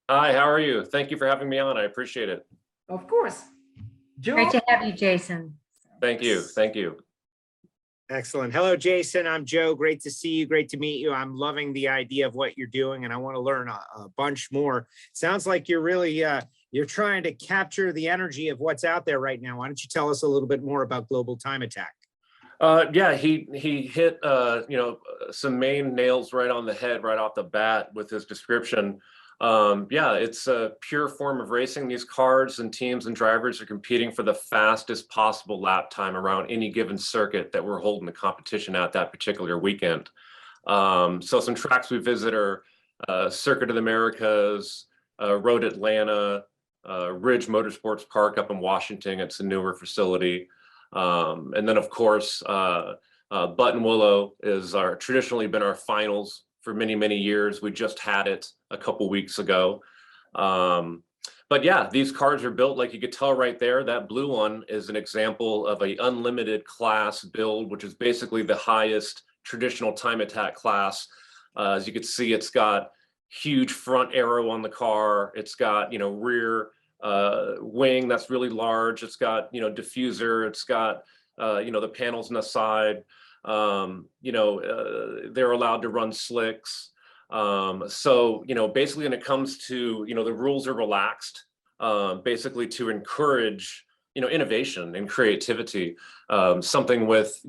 Hi, how are you? Thank you for having me on. I appreciate it. Of course. Great Joe, to have you, Jason. Thank you. Thank you. Excellent. Hello, Jason. I'm Joe. Great to see you. Great to meet you. I'm loving the idea of what you're doing, and I want to learn a bunch more. Sounds like you're really you're trying to capture the energy of what's out there right now. Why don't you tell us a little bit more about Global Time Attack? Yeah, he hit some main nails right on the head right off the bat with his description. Yeah, it's a pure form of racing. These cars and teams and drivers are competing for the fastest possible lap time around any given circuit that we're holding the competition at that particular weekend. So some tracks we visit are Circuit of the Americas, Road Atlanta, Ridge Motorsports Park up in Washington. It's a newer facility. And then, of course, Buttonwillow is traditionally been our finals for many, many years. We just had it a couple weeks ago. But yeah, these cars are built, like you could tell right there. That blue one is an example of a unlimited class build, which is basically the highest traditional time attack class. As you can see, it's got huge front arrow on the car. It's got, rear wing that's really large. It's got, diffuser. It's got, the panels on the side. They're allowed to run slicks. So, basically when it comes to, the rules are relaxed, basically to encourage, innovation and creativity. Something with,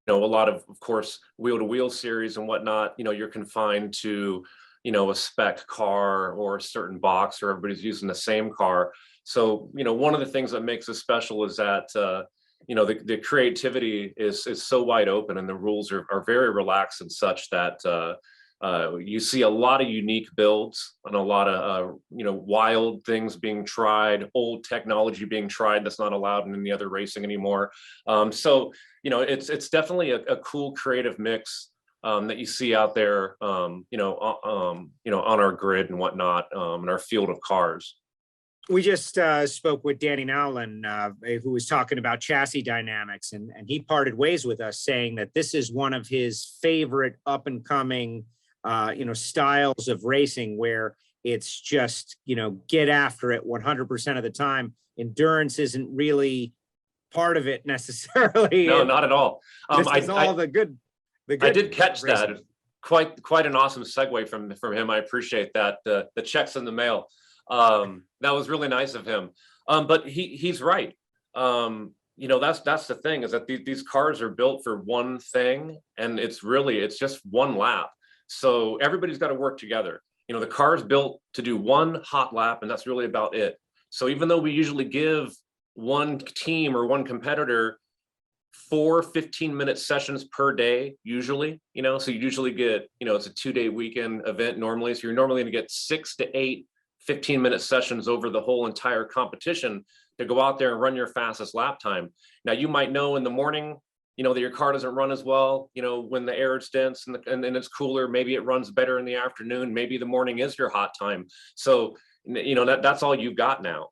a lot of course, wheel-to-wheel series and whatnot, you're confined to, a spec car or a certain box, or everybody's using the same car. So, one of the things that makes us special is that, the creativity is so wide open, and the rules are very relaxed and such that you see a lot of unique builds and a lot of, wild things being tried, old technology being tried that's not allowed in any other racing anymore. So, it's definitely a cool creative mix that you see out there, on our grid and whatnot, in our field of cars. We just spoke with Danny Nowlin, who was talking about chassis dynamics, and he parted ways with us saying that this is one of his favorite up and coming, styles of racing where it's just, get after it 100% of the time. Endurance isn't really part of it necessarily. No, not at all. This is all the good. I did catch racing. that. Quite an awesome segue from him. I appreciate that. The checks in the mail. That was really nice of him. But he's right. That's the thing, is that these cars are built for one thing, and it's just one lap. So everybody's got to work together. The car is built to do one hot lap, and that's really about it. So even though we usually give one team or one competitor 4 15-minute sessions per day, usually, so you usually get, it's a 2-day weekend event normally. So you're normally going to get 6 to 8 15-minute sessions over the whole entire competition to go out there and run your fastest lap time. Now, you might know in the morning, that your car doesn't run as well, when the air is dense and it's cooler. Maybe it runs better in the afternoon. Maybe the morning is your hot time. So, that's all you've got now.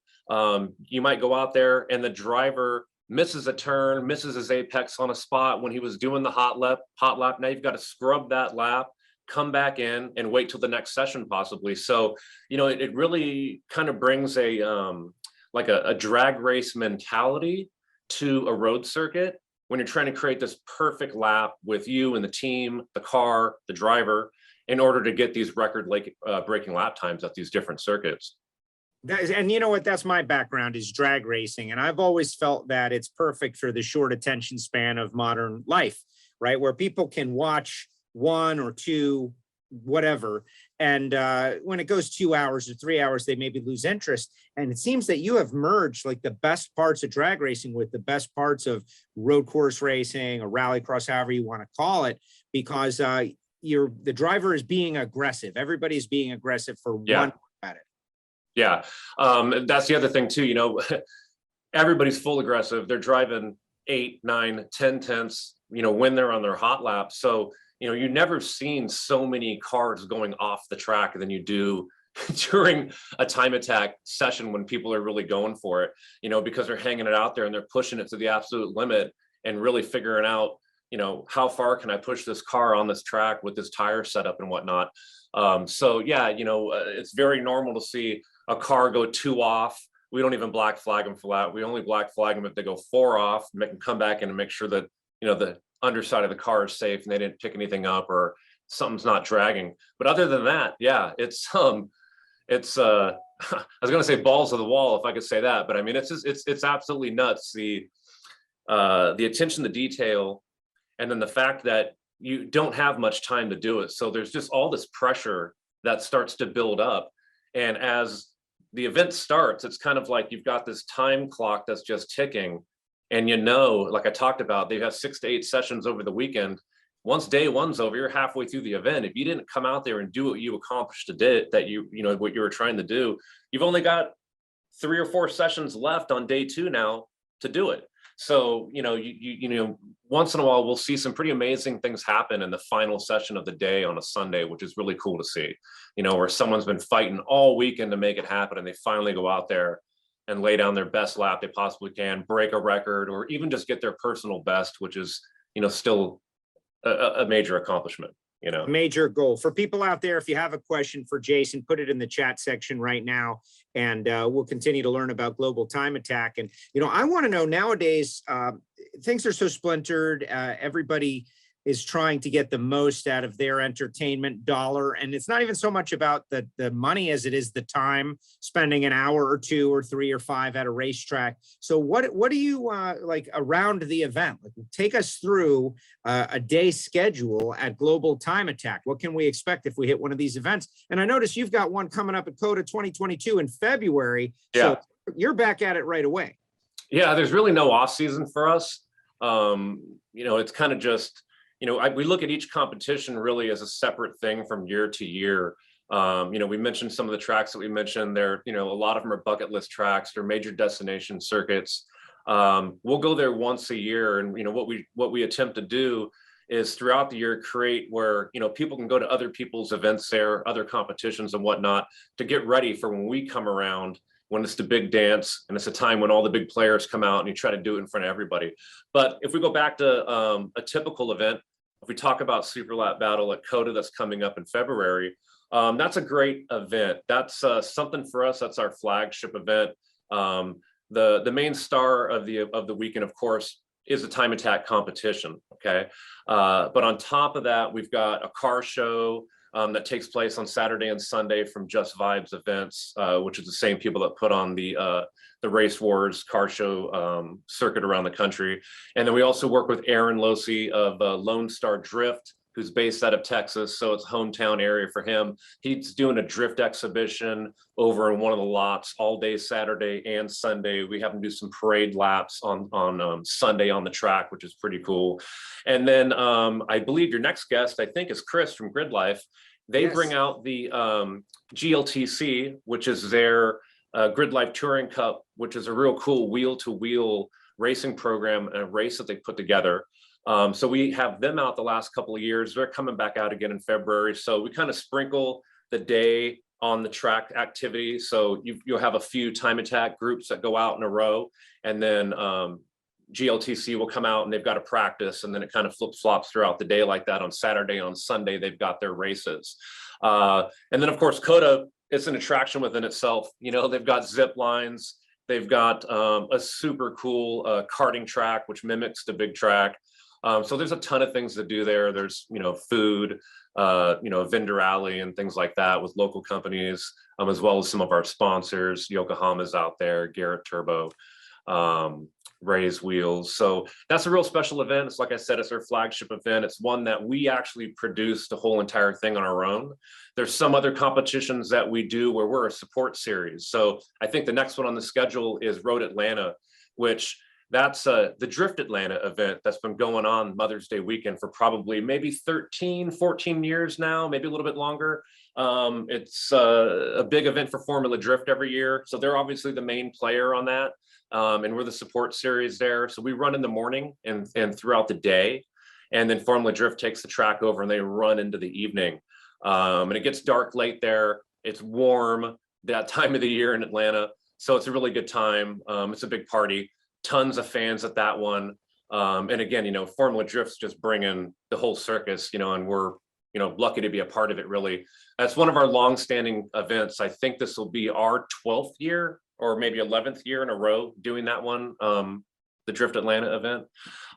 You might go out there and the driver misses a turn, misses his apex on a spot when he was doing the hot lap. Now you've got to scrub that lap, come back in and wait till the next session possibly. So, it really kind of brings like a drag race mentality to a road circuit when you're trying to create this perfect lap with you and the team, the car, the driver, in order to get these record breaking lap times at these different circuits. And you know what? That's my background, is drag racing. And I've always felt that it's perfect for the short attention span of modern life, right? Where people can watch 1 or 2, whatever. And when it goes 2 hours or 3 hours, they maybe lose interest. And it seems that you have merged like the best parts of drag racing with the best parts of road course racing or rallycross, however you want to call it, because the driver is being aggressive. Everybody's being aggressive for one at it. Yeah. That's the other thing too, everybody's full aggressive. They're driving 8, 9, 10 tenths, when they're on their hot lap. So, you've never seen so many cars going off the track than you do during a time attack session when people are really going for it, because they're hanging it out there and they're pushing it to the absolute limit and really figuring out, you know, how far can I push this car on this track with this tire setup and whatnot. So yeah, you know, it's very normal to see a car go 2 off. We don't even black flag them for that. We only black flag them if they go 4 off, make them come back in and make sure that, you know, the underside of the car is safe and they didn't pick anything up or something's not dragging. But other than that, yeah, it's I was gonna say balls to the wall if I could say that, but I mean it's just, it's absolutely nuts, the attention to detail, and then the fact that you don't have much time to do it. So there's just all this pressure that starts to build up. And as the event starts, it's kind of like you've got this time clock that's just ticking. And you know, like I talked about, they have 6 to 8 sessions over the weekend. Once day one's over, you're halfway through the event. If you didn't come out there and do what you accomplished today, that you know, what you were trying to do, you've only got 3 or 4 sessions left on day 2 now to do it. So, you know, you know, once in a while, we'll see some pretty amazing things happen in the final session of the day on a Sunday, which is really cool to see, you know, where someone's been fighting all weekend to make it happen and they finally go out there and lay down their best lap they possibly can, break a record, or even just get their personal best, which is, you know, still a major accomplishment. You know, major goal for people out there. If you have a question for Jason, put it in the chat section right now, and we'll continue to learn about Global Time Attack. And, you know, I want to know nowadays, things are so splintered. Everybody is trying to get the most out of their entertainment dollar. And it's not even so much about the money as it is the time, spending an hour or 2 or 3 or 5 at a racetrack. So what do you like around the event? Like, take us through a day schedule at Global Time Attack. What can we expect if we hit one of these events? And I noticed you've got one coming up at COTA 2022 in February. Yeah. So you're back at it right away. Yeah, there's really no off season for us. You know, it's kind of just, you know, we look at each competition really as a separate thing from year to year. You know, we mentioned some of the tracks that we mentioned there, you know, a lot of them are bucket list tracks. They're major destination circuits. We'll go there once a year. And, you know, what we attempt to do is throughout the year create where, you know, people can go to other people's events there, other competitions and whatnot, to get ready for when we come around, when it's the big dance and it's a time when all the big players come out and you try to do it in front of everybody. But if we go back to a typical event, if we talk about Super Lap Battle at COTA that's coming up in February, that's a great event. That's something for us. That's our flagship event. The main star of the weekend, of course, is the time attack competition. Okay, but on top of that, we've got a car show that takes place on Saturday and Sunday from Just Vibes Events, which is the same people that put on the Race Wars car show circuit around the country. And then we also work with Aaron Losey of Lone Star Drift, who's based out of Texas, so it's hometown area for him. He's doing a drift exhibition over in one of the lots all day Saturday and Sunday. We have him do some parade laps on Sunday on the track, which is pretty cool. And then I believe your next guest, I think, is Chris from Grid Life. They Yes. bring out the GLTC, which is their Grid Life Touring Cup, which is a real cool wheel-to-wheel racing program and a race that they put together. So we have them out the last couple of years. They're coming back out again in February. So we kind of sprinkle the day on the track activity. So you'll have a few time attack groups that go out in a row, and then GLTC will come out and they've got to practice, and then it kind of flip-flops throughout the day like that. On Saturday, on Sunday, they've got their races. And then of course, COTA, it's an attraction within itself. You know, they've got zip lines. They've got a super cool karting track, which mimics the big track. So there's a ton of things to do there. There's, you know, food, you know, vendor alley and things like that with local companies, as well as some of our sponsors. Yokohama's out there, Garrett Turbo, Ray's Wheels. So that's a real special event. It's like I said, it's our flagship event. It's one that we actually produce the whole entire thing on our own. There's some other competitions that we do where we're a support series. So I think the next one on the schedule is Road Atlanta, which that's the Drift Atlanta event that's been going on Mother's Day weekend for probably maybe 13, 14 years now, maybe a little bit longer. It's a big event for Formula Drift every year. So they're obviously the main player on that. And we're the support series there. So we run in the morning and throughout the day. And then Formula Drift takes the track over and they run into the evening. And it gets dark late there. It's warm that time of the year in Atlanta. So it's a really good time. It's a big party. Tons of fans at that one. And again, Formula Drift's just bringing the whole circus, and we're, lucky to be a part of it, really. That's one of our long-standing events. I think this will be our 12th year or maybe 11th year in a row doing that one, the Drift Atlanta event.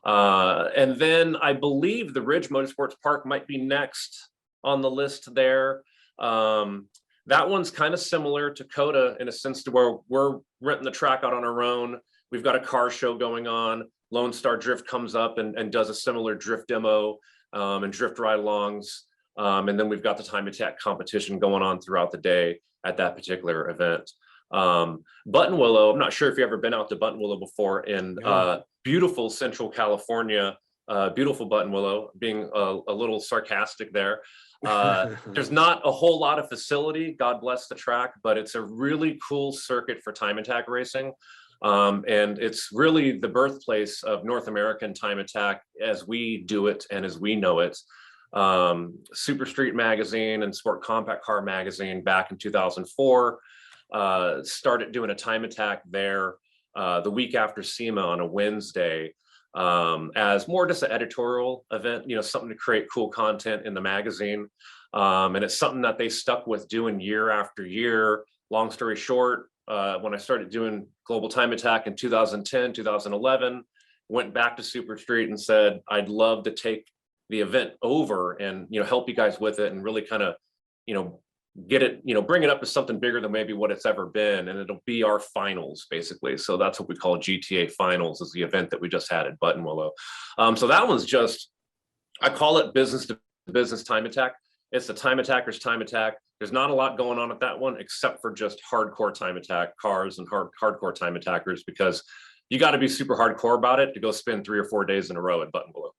And then I believe the Ridge Motorsports Park might be next on the list there. That one's kind of similar to COTA in a sense to where we're renting the track out on our own. We've got a car show going on. Lone Star Drift comes up and does a similar drift demo and drift ride-alongs. And then we've got the time attack competition going on throughout the day at that particular event. Buttonwillow, I'm not sure if you've ever been out to Buttonwillow before in beautiful Central California, beautiful Buttonwillow, being a little sarcastic there. There's not a whole lot of facility, God bless the track, but it's a really cool circuit for time attack racing. And it's really the birthplace of North American time attack as we do it and as we know it. Super Street Magazine and Sport Compact Car Magazine back in 2004 started doing a time attack there the week after SEMA on a Wednesday as more just an editorial event, something to create cool content in the magazine. And it's something that they stuck with doing year after year. Long story short, when I started doing Global Time Attack in 2010, 2011, went back to Super Street and said, I'd love to take the event over and, help you guys with it and really kind of, get it, bring it up to something bigger than maybe what it's ever been. And it'll be our finals, basically. So that's what we call GTA Finals, is the event that we just had at Buttonwillow. So that one's just, I call it business to business time attack. It's the time attacker's time attack. There's not a lot going on at that one, except for just hardcore time attack cars and hardcore time attackers, because you got to be super hardcore about it to go spend 3 or 4 days in a row at Buttonwillow.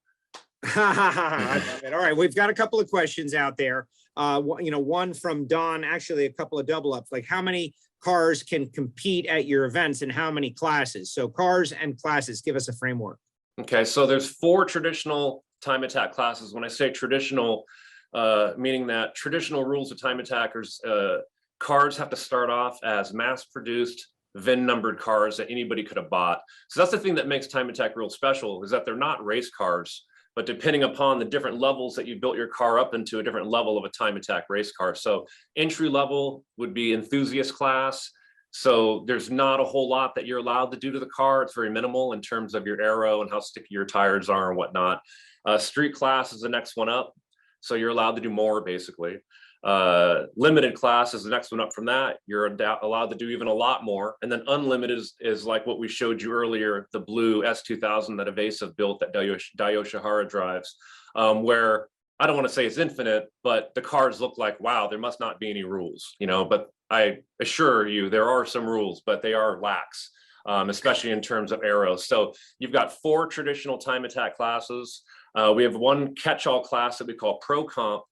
I love it. All right, we've got a couple of questions out there. One from Don, actually a couple of double ups, like how many cars can compete at your events and how many classes? So cars and classes, give us a framework. Okay, so there's 4 traditional time attack classes. When I say traditional, meaning that traditional rules of time attackers, cars have to start off as mass-produced, VIN-numbered cars that anybody could have bought. So that's the thing that makes time attack real special, is that they're not race cars, but depending upon the different levels that you built your car up into, a different level of a time attack race car. So entry level would be enthusiast class. So there's not a whole lot that you're allowed to do to the car. It's very minimal in terms of your aero and how sticky your tires are and whatnot. Street class is the next one up. So you're allowed to do more, basically. Limited class is the next one up from that. You're allowed to do even a lot more. And then unlimited is like what we showed you earlier, the blue S2000 that Evasive built that Dayo Shihara drives, where I don't want to say it's infinite, but the cars look like, wow, there must not be any rules, but I assure you there are some rules, but they are lax, especially in terms of arrows. So you've got 4 traditional time attack classes. We have one catch-all class that we call Pro Comp,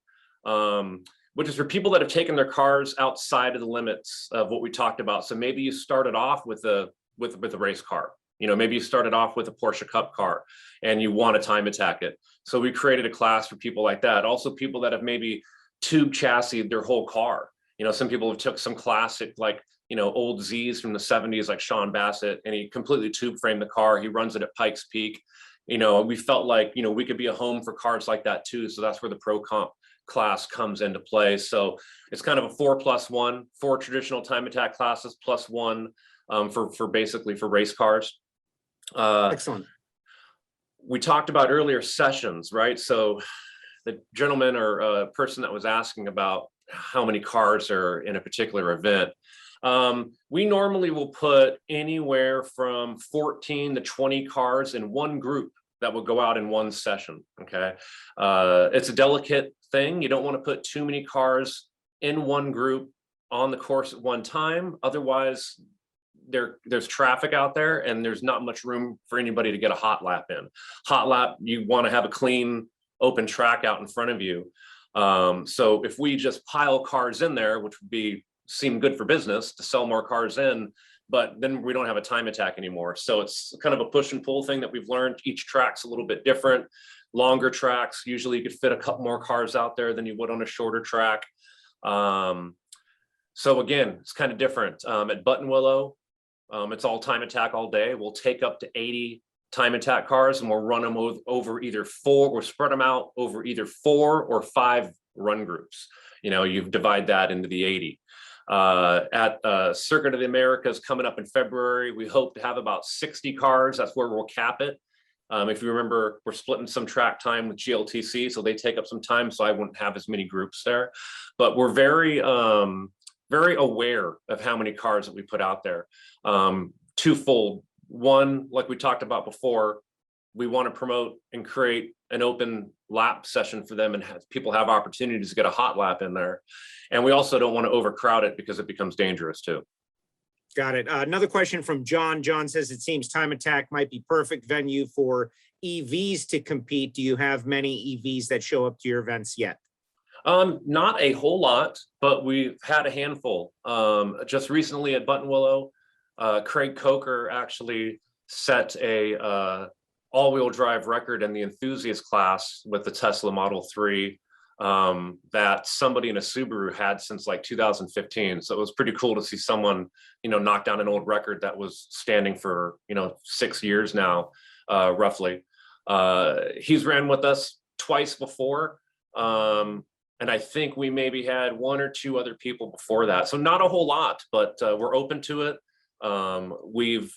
which is for people that have taken their cars outside of the limits of what we talked about. So maybe you started off with a race car. Maybe you started off with a Porsche Cup car and you want to time attack it. So we created a class for people like that. Also people that have maybe tube chassis their whole car. Some people have took some classic, like, old Z's from the 70s, like Sean Bassett, and he completely tube framed the car. He runs it at Pikes Peak. We felt like, we could be a home for cars like that too. So that's where the Pro Comp class comes into play. So it's kind of a 4+1, 4 traditional time attack classes plus 1 for basically for race cars. Excellent. We talked about earlier sessions, right? So the gentleman or person that was asking about how many cars are in a particular event. We normally will put anywhere from 14 to 20 cars in one group that will go out in one session, okay? It's a delicate thing. You don't want to put too many cars in one group on the course at one time. Otherwise, there's traffic out there and there's not much room for anybody to get a hot lap in. Hot lap, you want to have a clean, open track out in front of you. So if we just pile cars in there, which would seem good for business to sell more cars in, but then we don't have a time attack anymore. So it's kind of a push and pull thing that we've learned. Each track's a little bit different. Longer tracks, usually you could fit a couple more cars out there than you would on a shorter track. So again, it's kind of different. At Buttonwillow, it's all time attack all day. We'll take up to 80 time attack cars, and we'll run them over either 4, or spread them out over either 4 or 5 run groups. You know, you divide that into the 80. At Circuit of the Americas coming up in February, we hope to have about 60 cars. That's where we'll cap it. If you remember, we're splitting some track time with GLTC, so they take up some time, so I wouldn't have as many groups there. But we're very, very aware of how many cars that we put out there. Twofold. One, like we talked about before, we want to promote and create an open lap session for them and have people have opportunities to get a hot lap in there. And we also don't want to overcrowd it because it becomes dangerous too. Got it. Another question from John. John says it seems Time Attack might be perfect venue for EVs to compete. Do you have many EVs that show up to your events yet? Not a whole lot, but we've had a handful. Just recently at Buttonwillow, Craig Coker actually set a all-wheel drive record in the enthusiast class with the Tesla Model 3 that somebody in a Subaru had since like 2015. So it was pretty cool to see someone, you know, knock down an old record that was standing for, you know, 6 years now, roughly. He's ran with us twice before. And I think we maybe had 1 or 2 other people before that. So not a whole lot, but we're open to it. We've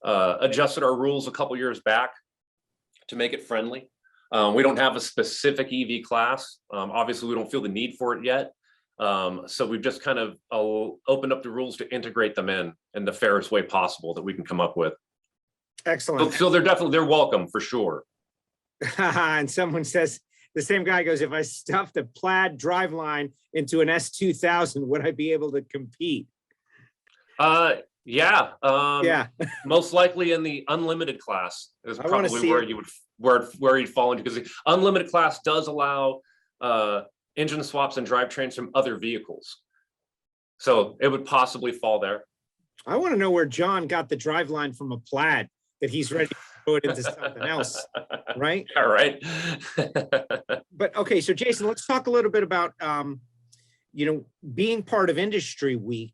adjusted our rules a couple years back to make it friendly. We don't have a specific EV class. Obviously, we don't feel the need for it yet. So we've just kind of opened up the rules to integrate them in the fairest way possible that we can come up with. Excellent. So they're welcome for sure. And someone says, the same guy goes, if I stuffed a plaid driveline into an S2000, would I be able to compete? Yeah. Yeah. Most likely in the unlimited class is probably where you would where you'd fall into, because the unlimited class does allow engine swaps and drivetrains from other vehicles. So it would possibly fall there. I want to know where John got the driveline from a plaid that he's ready to throw it into something else, right? All right. But okay, so Jason, let's talk a little bit about you know, being part of Industry Week.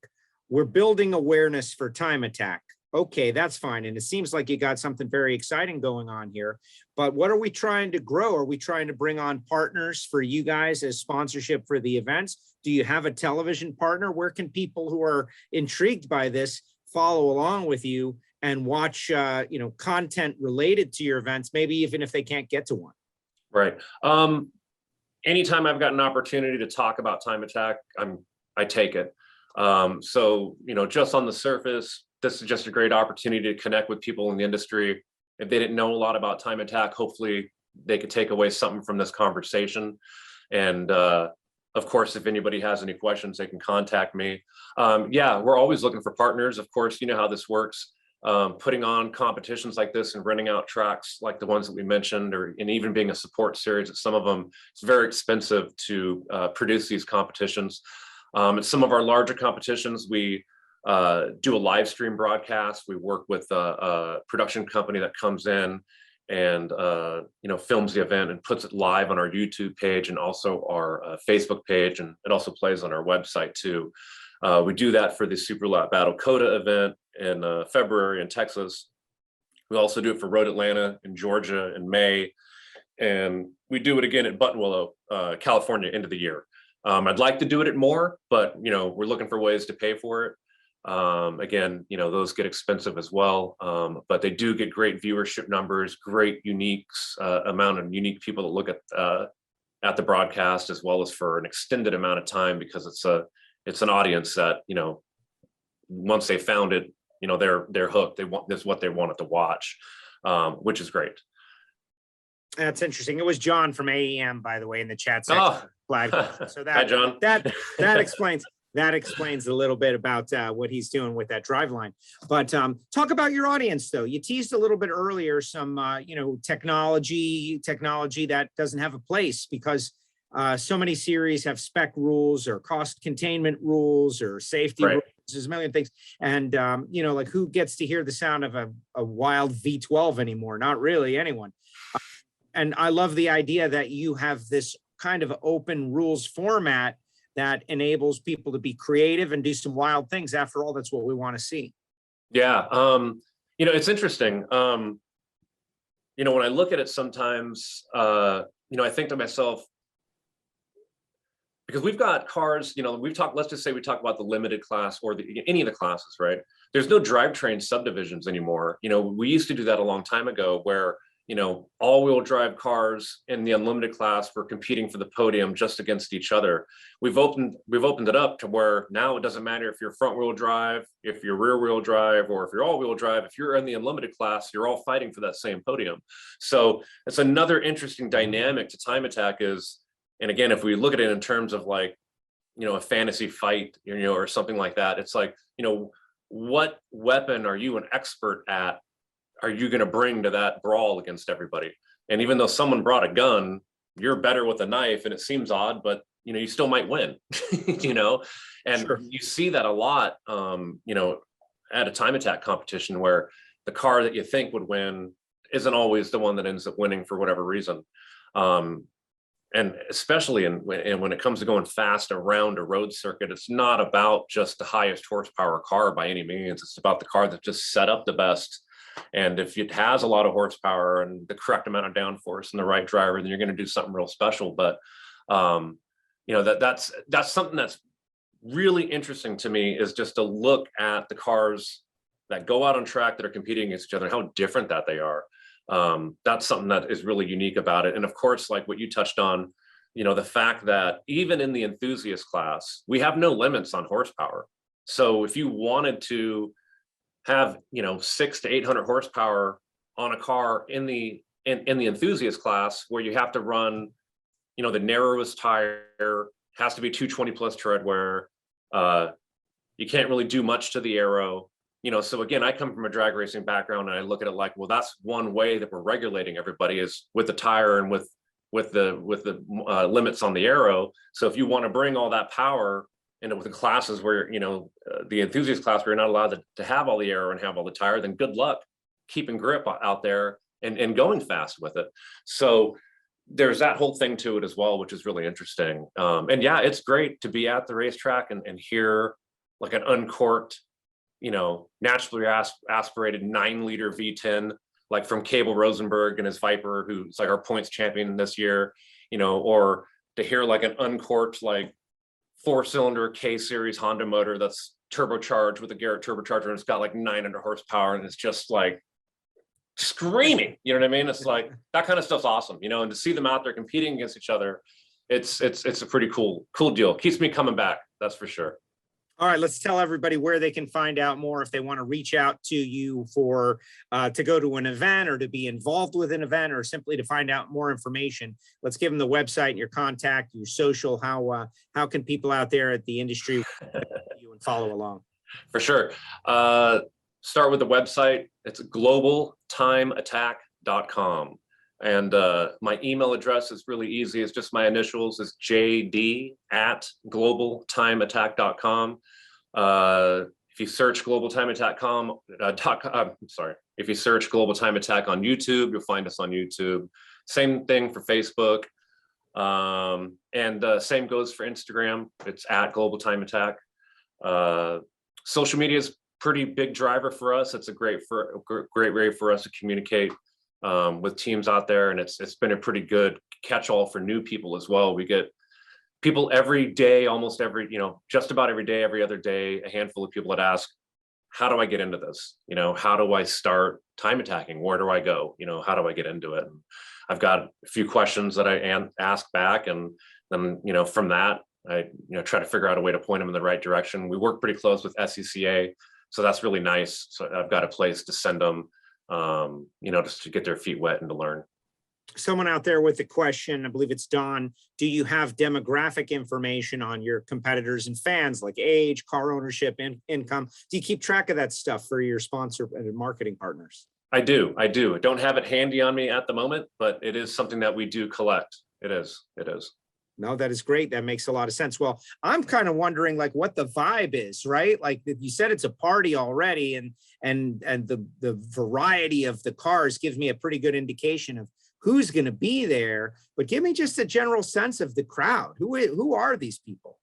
We're building awareness for Time Attack. Okay, that's fine. And it seems like you got something very exciting going on here. But what are we trying to grow? Are we trying to bring on partners for you guys as sponsorship for the events? Do you have a television partner? Where can people who are intrigued by this follow along with you and watch you know, content related to your events, maybe even if they can't get to one? Right. Anytime I've got an opportunity to talk about Time Attack, I take it. So, you know, just on the surface, this is just a great opportunity to connect with people in the industry. If they didn't know a lot about Time Attack, hopefully they could take away something from this conversation. And of course, if anybody has any questions, they can contact me. Yeah, we're always looking for partners. Of course, you know how this works. Putting on competitions like this and renting out tracks like the ones that we mentioned, and even being a support series at some of them, it's very expensive to produce these competitions. At some of our larger competitions, we do a live stream broadcast. We work with a production company that comes in and you know, films the event and puts it live on our YouTube page and also our Facebook page, and it also plays on our website too. We do that for the Super Lap Battle Coda event in February in Texas. We also do it for Road Atlanta in Georgia in May, and we do it again at Buttonwillow, California, end of the year. I'd like to do it at more, but you know, we're looking for ways to pay for it. Again, you know, those get expensive as well, but they do get great viewership numbers, great uniques, amount of unique people that look at the broadcast, as well as for an extended amount of time, because it's an audience that, you know, once they found it, you know, they're hooked. This is what they wanted to watch, which is great. That's interesting. It was John from AEM, by the way, in the chat section. Oh. So Hi, John. that explains a little bit about what he's doing with that driveline. But talk about your audience, though. You teased a little bit earlier some you know, technology that doesn't have a place, because so many series have spec rules or cost containment rules or safety rules. There's a million things. And you know, like, who gets to hear the sound of a wild V12 anymore? Not really anyone. And I love the idea that you have this kind of open rules format that enables people to be creative and do some wild things. After all, that's what we want to see. Yeah. You know, it's interesting. you know, when I look at it sometimes, you know, I think to myself, because we've got cars, you know, let's just say we talk about the limited class or any of the classes, right? There's no drivetrain subdivisions anymore. You know, we used to do that a long time ago where, you know, all-wheel drive cars in the unlimited class were competing for the podium just against each other. We've opened it up to where now it doesn't matter if you're front-wheel drive, if you're rear-wheel drive, or if you're all-wheel drive. If you're in the unlimited class, you're all fighting for that same podium. So it's another interesting dynamic to time attack is, and again, if we look at it in terms of like, you know, a fantasy fight, you know, or something like that, it's like, you know, what weapon are you an expert at? Are you going to bring to that brawl against everybody? And even though someone brought a gun, you're better with a knife, and it seems odd, but you know, you still might win, you know, and Sure. you see that a lot, you know, at a time attack competition where the car that you think would win isn't always the one that ends up winning for whatever reason. And especially when it comes to going fast around a road circuit, it's not about just the highest horsepower car by any means. It's about the car that's just set up the best. And if it has a lot of horsepower and the correct amount of downforce and the right driver, then you're going to do something real special. But you know, that's something that's really interesting to me, is just to look at the cars that go out on track that are competing against each other and how different that they are. That's something that is really unique about it. And of course, like what you touched on, you know, the fact that even in the enthusiast class, we have no limits on horsepower. So if you wanted to have, you know, 600 to 800 horsepower on a car in the enthusiast class, where you have to run, you know, the narrowest tire, has to be 220 plus tread wear. You can't really do much to the aero. You know, so again, I come from a drag racing background, and I look at it like, well, that's one way that we're regulating everybody, is with the tire and with the limits on the aero. So if you want to bring all that power into the classes where, you know, the enthusiast class, where you're not allowed to have all the aero and have all the tire, then good luck keeping grip out there and going fast with it. So there's that whole thing to it as well, which is really interesting. And yeah, it's great to be at the racetrack and hear like an uncorked, you know, naturally aspirated 9-liter V10, like from Cable Rosenberg and his Viper, who's like our points champion this year, you know, or to hear like an uncorked, like 4-cylinder K-series Honda motor that's turbocharged with a Garrett turbocharger, and it's got like 900 horsepower, and it's just like screaming, you know what I mean? It's like that kind of stuff's awesome, you know, and to see them out there competing against each other, it's a pretty cool deal. Keeps me coming back, that's for sure. All right, let's tell everybody where they can find out more if they want to reach out to you for to go to an event, or to be involved with an event, or simply to find out more information. Let's give them the website, your contact, your social. How can people out there at the industry you and follow along? For sure. Start with the website. It's globaltimeattack.com. And my email address is really easy. It's just my initials. It's jd@globaltimeattack.com. If you search globaltimeattack.com, if you search Global Time Attack on YouTube, you'll find us on YouTube. Same thing for Facebook. And same goes for Instagram. It's at Global Time Attack. Social media is pretty big driver for us. It's a great way for us to communicate with teams out there, and it's been a pretty good catch-all for new people as well. We get people every day, almost every, you know, just about every day, every other day, a handful of people that ask, how do I get into this? You know, how do I start time attacking? Where do I go? You know, how do I get into it? And I've got a few questions that I ask back, and then, you know, from that, I, you know, try to figure out a way to point them in the right direction. We work pretty close with SCCA, so that's really nice. So I've got a place to send them, you know, just to get their feet wet and to learn. Someone out there with a question, I believe it's Don. Do you have demographic information on your competitors and fans, like age, car ownership, income? Do you keep track of that stuff for your sponsor and marketing partners? I do. I don't have it handy on me at the moment, but it is something that we do collect. It is. No, that is great. That makes a lot of sense. Well, I'm kind of wondering like what the vibe is, right? Like you said, it's a party already, and the variety of the cars gives me a pretty good indication of who's going to be there. But give me just a general sense of the crowd. Who are these people?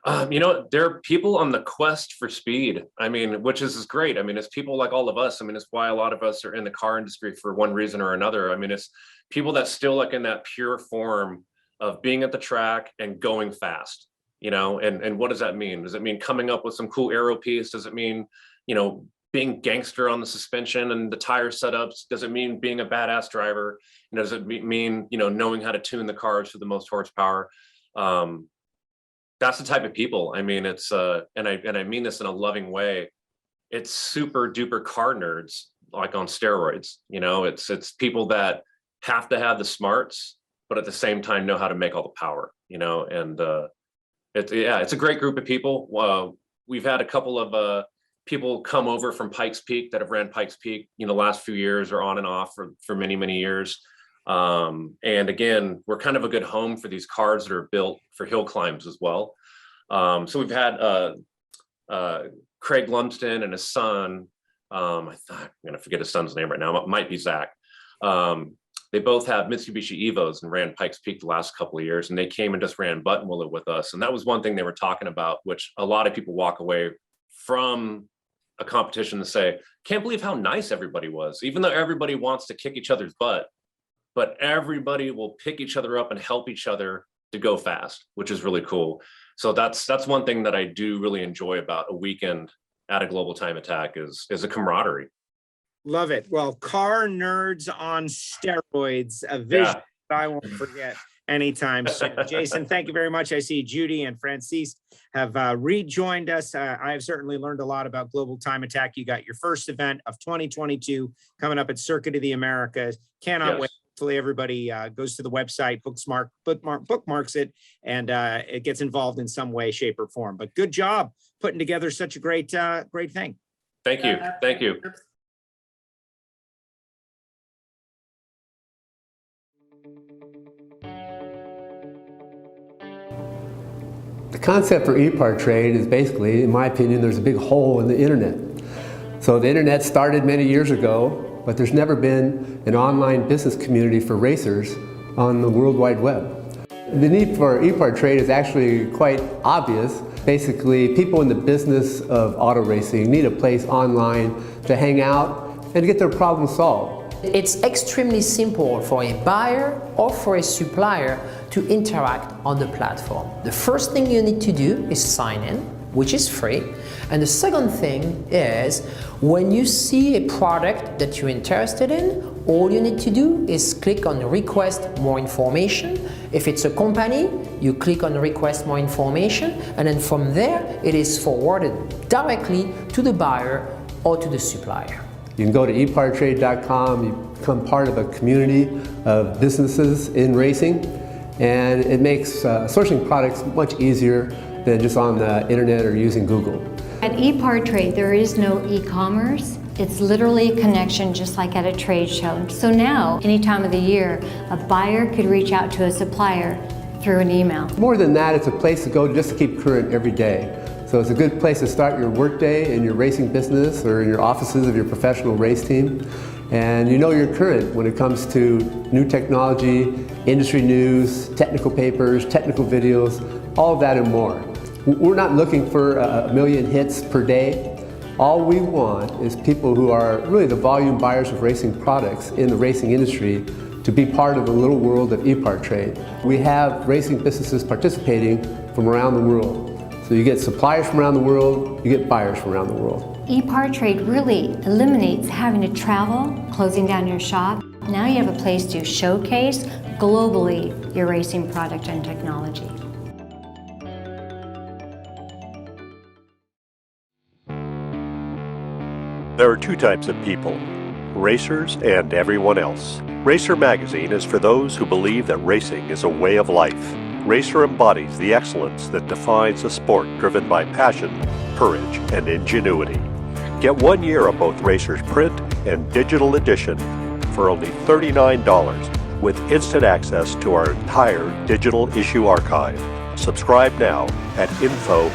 You know, there are people on the quest for speed. I mean, which is great. I mean, it's people like all of us. I mean, it's why a lot of us are in the car industry for one reason or another. I mean, it's people that still like in that pure form of being at the track and going fast, you know, and what does that mean? Does it mean coming up with some cool aero piece? Does it mean, you know, being gangster on the suspension and the tire setups? Does it mean being a badass driver? You know, does it mean, you know, knowing how to tune the cars to the most horsepower? That's the type of people. I mean, it's and I mean this in a loving way. It's super duper car nerds, like on steroids. You know, it's people that have to have the smarts, but at the same time know how to make all the power. You know, and it's a great group of people. We've had a couple of people come over from Pikes Peak that have ran Pikes Peak, you know, last few years or on and off for many years. And again, we're kind of a good home for these cars that are built for hill climbs as well. So we've had Craig Lumsden and his son. I'm gonna forget his son's name right now. It might be Zach. They both have Mitsubishi Evos and ran Pikes Peak the last couple of years, and they came and just ran Buttonwillow with us. And that was one thing they were talking about, which a lot of people walk away from a competition to say, can't believe how nice everybody was, even though everybody wants to kick each other's butt, but everybody will pick each other up and help each other to go fast, which is really cool. So that's one thing that I do really enjoy about a weekend at a Global Time Attack is a camaraderie. Love it. Well, car nerds on steroids, a vision that I won't forget anytime soon. Jason, thank you very much. I see Judy and Francis have rejoined us. I have certainly learned a lot about Global Time Attack. You got your first event of 2022 coming up at Circuit of the Americas. Cannot wait. Hopefully everybody goes to the website, bookmarks it, and it gets involved in some way, shape, or form. But good job putting together such a great thing. Thank you. Thank you. The concept for EPARTRADE is basically, in my opinion, there's a big hole in the internet. So the internet started many years ago, but there's never been an online business community for racers on the World Wide Web. The need for EPARTRADE is actually quite obvious. Basically, people in the business of auto racing need a place online to hang out and get their problems solved. It's extremely simple for a buyer or for a supplier to interact on the platform. The first thing you need to do is sign in, which is free. And the second thing is, when you see a product that you're interested in, all you need to do is click on request more information. If it's a company, you click on request more information, and then from there, it is forwarded directly to the buyer or to the supplier. You can go to epartrade.com, you become part of a community of businesses in racing, and it makes sourcing products much easier than just on the internet or using Google. At EPARTRADE, there is no e-commerce. It's literally a connection just like at a trade show. So now, any time of the year, a buyer could reach out to a supplier through an email. More than that, it's a place to go just to keep current every day. So it's a good place to start your workday in your racing business or in your offices of your professional race team. And you know you're current when it comes to new technology, industry news, technical papers, technical videos, all of that and more. We're not looking for a million hits per day. All we want is people who are really the volume buyers of racing products in the racing industry to be part of the little world of EPARTRADE. We have racing businesses participating from around the world. So you get suppliers from around the world, you get buyers from around the world. EPARTRADE really eliminates having to travel, closing down your shop. Now you have a place to showcase globally your racing product and technology. There are two types of people, racers and everyone else. Racer Magazine is for those who believe that racing is a way of life. Racer embodies the excellence that defines a sport driven by passion, courage, and ingenuity. Get 1 year of both Racer's print and digital edition for only $39 with instant access to our entire digital issue archive. Subscribe now at info.racer.com.